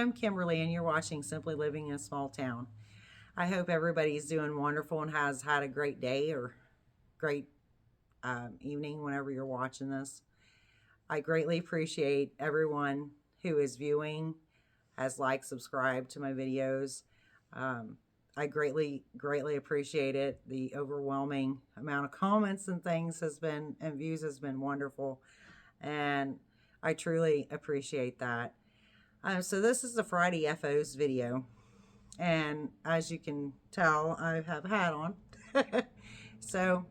am Kimberly, and you're watching Simply Living in a Small Town. I hope everybody's doing wonderful and has had a great day or great evening whenever you're watching this. I greatly appreciate everyone who is viewing, has liked, subscribed to my videos. I greatly appreciate it. The overwhelming amount of comments and things has been, and views has been wonderful. And I truly appreciate that. So this is the Friday FOs video. And as you can tell, I have a hat on. So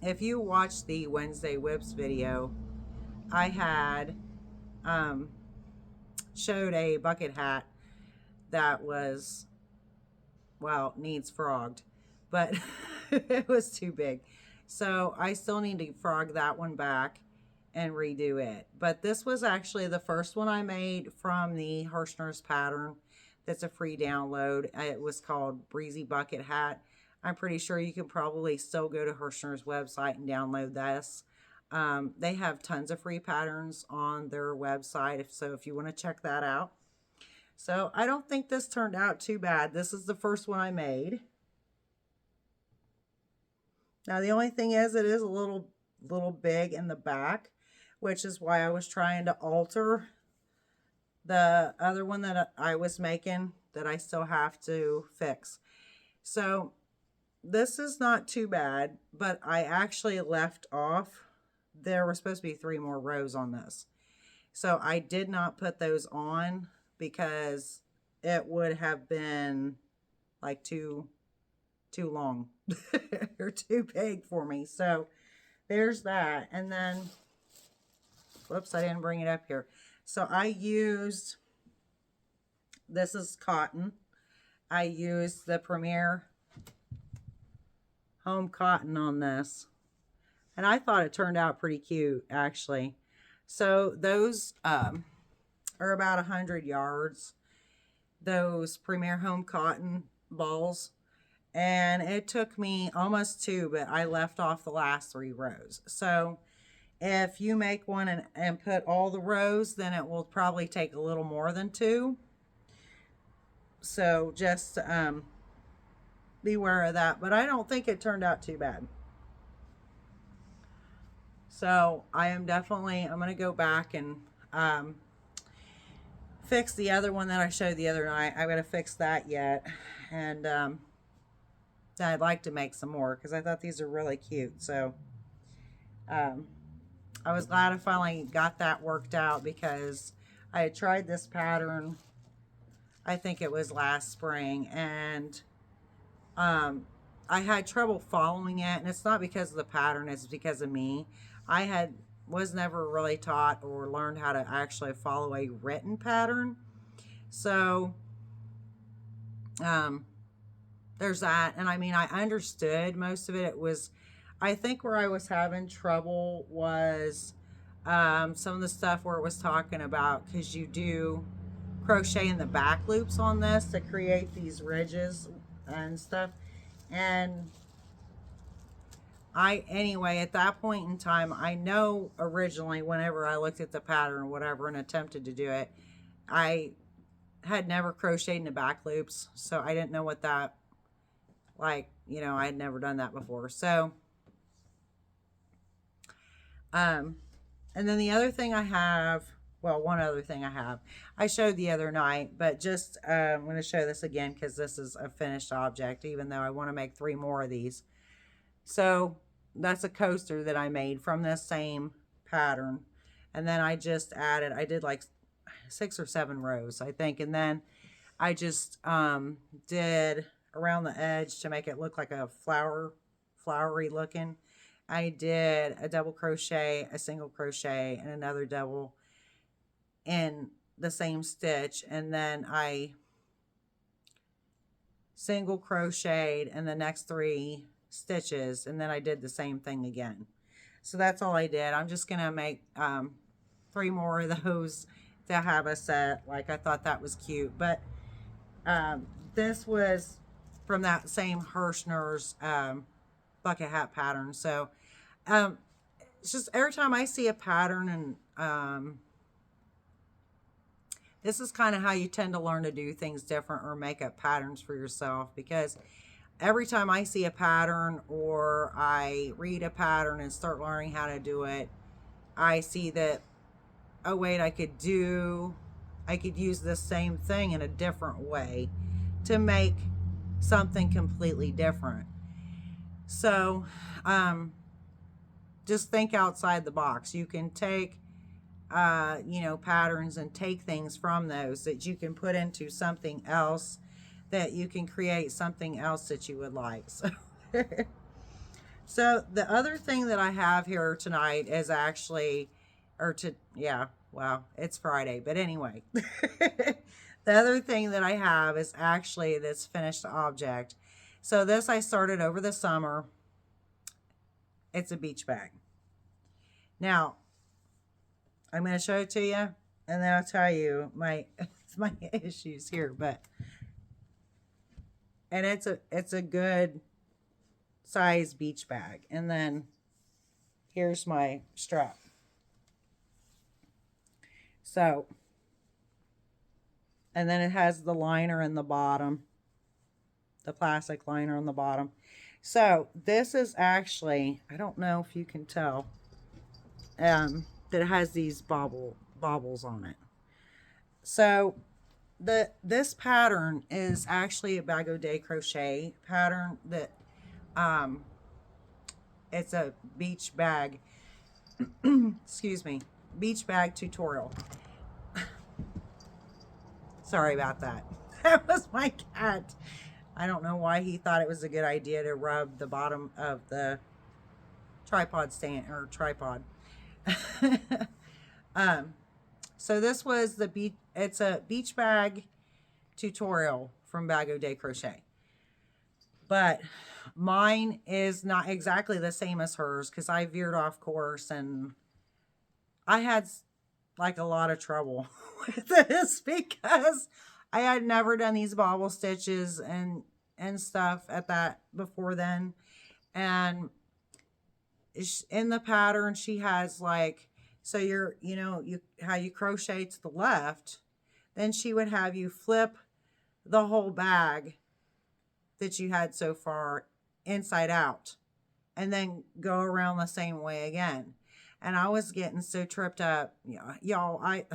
if you watch the Wednesday Whips video, I had showed a bucket hat that was, well, needs frogged, but it was too big. So I still need to frog that one back and redo it. But this was actually the first one I made from the Hirschner's pattern. That's a free download. It was called Breezy Bucket Hat. I'm pretty sure you can probably still go to Hirschner's website and download this. They have tons of free patterns on their website, so if you want to check that out. So I don't think this turned out too bad. This is the first one I made. Now the only thing is, it is a little big in the back, which is why I was trying to alter the other one that I was making that I still have to fix. So this is not too bad, but I actually left off. There were supposed to be 3 more rows on this. So I did not put those on because it would have been like too long or too big for me. So there's that. And then, whoops, I didn't bring it up here. So I used, this is cotton. I used the Premier Home Cotton on this. And I thought it turned out pretty cute, actually. So those are about 100 yards. Those Premier Home Cotton balls. And it took me almost 2, but I left off the last 3 rows. So if you make one and put all the rows, then it will probably take a little more than 2. So just beware of that. But I don't think it turned out too bad. So I am definitely, I'm going to go back and fix the other one that I showed the other night. I've got to fix that yet. And I'd like to make some more because I thought these are really cute. So I was glad I finally got that worked out because I had tried this pattern, I think it was last spring, and I had trouble following it. And it's not because of the pattern, it's because of me. I was never really taught or learned how to actually follow a written pattern. So there's that. And I mean, I understood most of it. It was, I think where I was having trouble was some of the stuff where it was talking about, because you do crochet in the back loops on this to create these ridges and stuff. And anyway, at that point in time, I know originally whenever I looked at the pattern or whatever and attempted to do it, I had never crocheted in the back loops. So I didn't know what that, like, you know, I had never done that before. So, and then the other thing I have, well, one other thing I showed the other night, but just, I'm going to show this again because this is a finished object, even though I want to make 3 more of these. So that's a coaster that I made from this same pattern. And then I just added, I did like 6 or 7 rows, I think. And then I just did around the edge to make it look like a flowery looking. I did a double crochet, a single crochet, and another double in the same stitch. And then I single crocheted in the next 3 stitches, and then I did the same thing again. So that's all I did. I'm just gonna make 3 more of those to have a set. Like, I thought that was cute. But this was from that same Hirschner's bucket hat pattern. So it's just every time I see a pattern and this is kind of how you tend to learn to do things different or make up patterns for yourself, because every time I see a pattern or I read a pattern and start learning how to do it, I see that, oh wait, I could use the same thing in a different way to make something completely different. So just think outside the box. You can take patterns and take things from those that you can put into something else, that you can create something else that you would like. So the other thing that I have here tonight is actually, it's Friday, but anyway, the other thing that I have is actually this finished object. So this I started over the summer. It's a beach bag. Now, I'm going to show it to you, and then I'll tell you my issues here. And it's a good size beach bag. And then here's my strap. So, and then it has the liner in the bottom, the plastic liner on the bottom. So this is actually, I don't know if you can tell, that it has these baubles on it. So this pattern is actually a Bag O' Day crochet pattern that it's a beach bag excuse me, beach bag tutorial. Sorry about that. That was my cat. I don't know why he thought it was a good idea to rub the bottom of the tripod stand or tripod. So this was it's a beach bag tutorial from Bag O' Day Crochet. But mine is not exactly the same as hers, because I veered off course and I had like a lot of trouble with this, because I had never done these bobble stitches and stuff at that before then. And in the pattern, she has like, so how you crochet to the left, then she would have you flip the whole bag that you had so far inside out and then go around the same way again. And I was getting so tripped up, y'all. I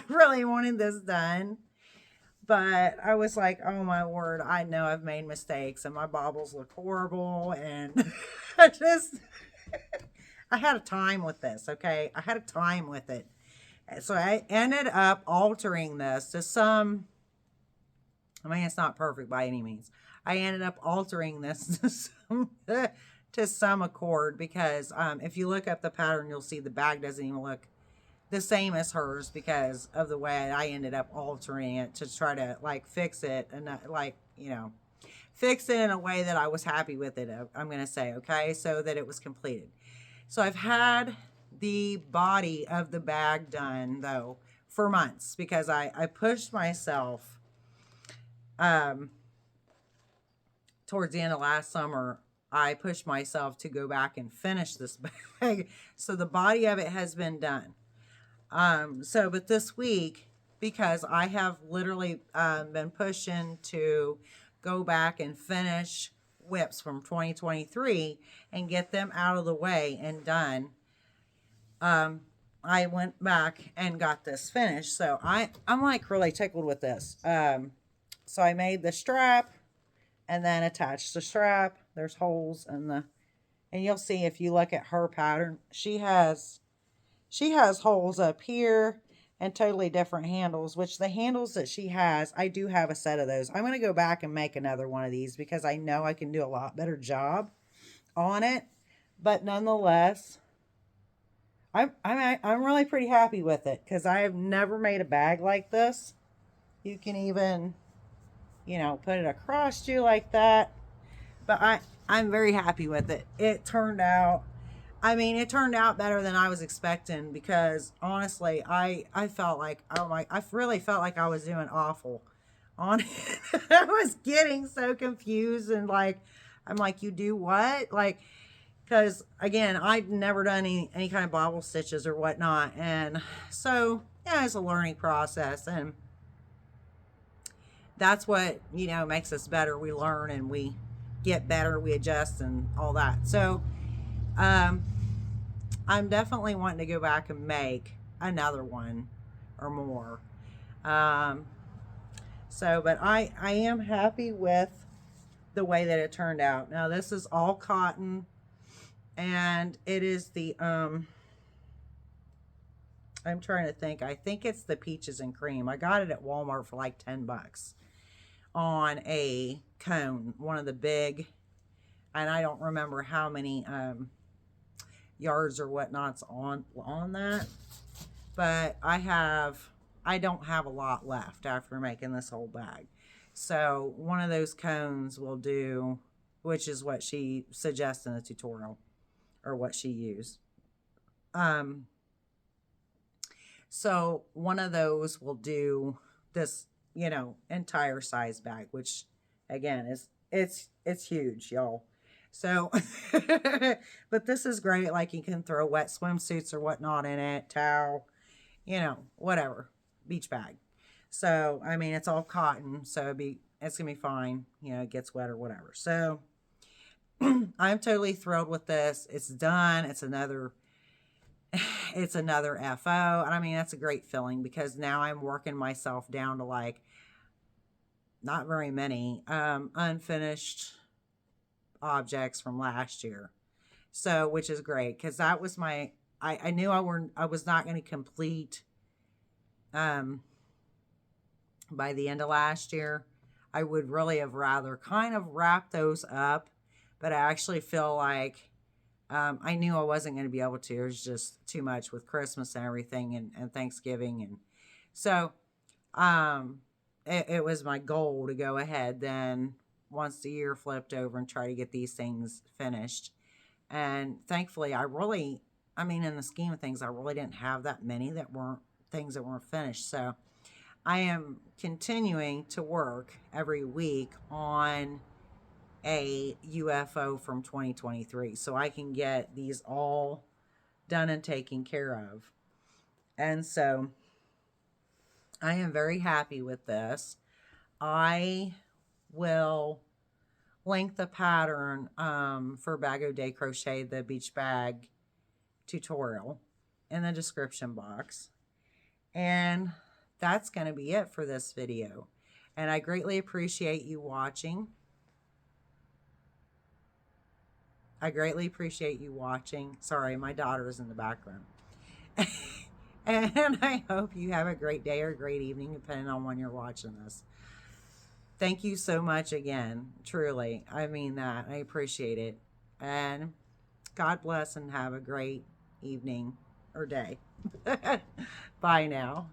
really wanted this done, but I was like, oh my word, I know I've made mistakes and my bobbles look horrible, and I had a time with this, okay? I had a time with it. So I ended up altering this to some, I mean, it's not perfect by any means. I ended up altering this to some accord, because if you look up the pattern, you'll see the bag doesn't even look the same as hers, because of the way I ended up altering it to try to like fix it and fix it in a way that I was happy with it, I'm going to say, okay, so that it was completed. So I've had the body of the bag done, though, for months, because I pushed myself towards the end of last summer. I pushed myself to go back and finish this bag. So the body of it has been done. But this week, because I have literally been pushing to go back and finish whips from 2023 and get them out of the way and done, I went back and got this finished. So I'm like really tickled with this. So I made the strap and then attached the strap. There's holes and you'll see if you look at her pattern, she has holes up here and totally different handles, which the handles that she has, I do have a set of those. I'm going to go back and make another one of these, because I know I can do a lot better job on it. But nonetheless, I'm really pretty happy with it, because I have never made a bag like this. You can even, put it across you like that. But I'm very happy with it. It turned out better than I was expecting, because honestly, I felt like, I really felt like I was doing awful on it. I was getting so confused and I'm like, you do what? Because again, I'd never done any kind of bobble stitches or whatnot. And so yeah, it's a learning process, and that's what, makes us better. We learn and we get better, we adjust and all that. So um, I'm definitely wanting to go back and make another one or more. Um, but I am happy with the way that it turned out. Now this is all cotton, and it is the I'm trying to think. I think it's the peaches and cream. I got it at Walmart for like $10 on a cone, one of the big, and I don't remember how many yards or whatnots on that, but I don't have a lot left after making this whole bag. So one of those cones will do, which is what she suggests in the tutorial, or what she used. So one of those will do this, entire size bag, which again it's huge, y'all. So, but this is great. Like, you can throw wet swimsuits or whatnot in it, towel, whatever, beach bag. So, I mean, it's all cotton, so it's gonna be fine. It gets wet or whatever. So, I'm totally thrilled with this. It's done. It's another FO. And I mean, that's a great feeling, because now I'm working myself down to like not very many unfinished objects from last year. So, which is great, because that was I knew I was not going to complete by the end of last year. I would really have rather kind of wrap those up, but I actually feel like I knew I wasn't going to be able to. It was just too much with Christmas and everything, and Thanksgiving. And so it was my goal to go ahead then, once the year flipped over, and try to get these things finished. And thankfully, in the scheme of things, I really didn't have that many things that weren't finished. So I am continuing to work every week on a UFO from 2023, so I can get these all done and taken care of. And so I am very happy with this. I will link the pattern for Bag O' Day Crochet, the beach bag tutorial, in the description box. And that's going to be it for this video. And I greatly appreciate you watching. Sorry, my daughter is in the background. And I hope you have a great day or a great evening, depending on when you're watching this. Thank you so much again. Truly. I mean that. I appreciate it. And God bless, and have a great evening or day. Bye now.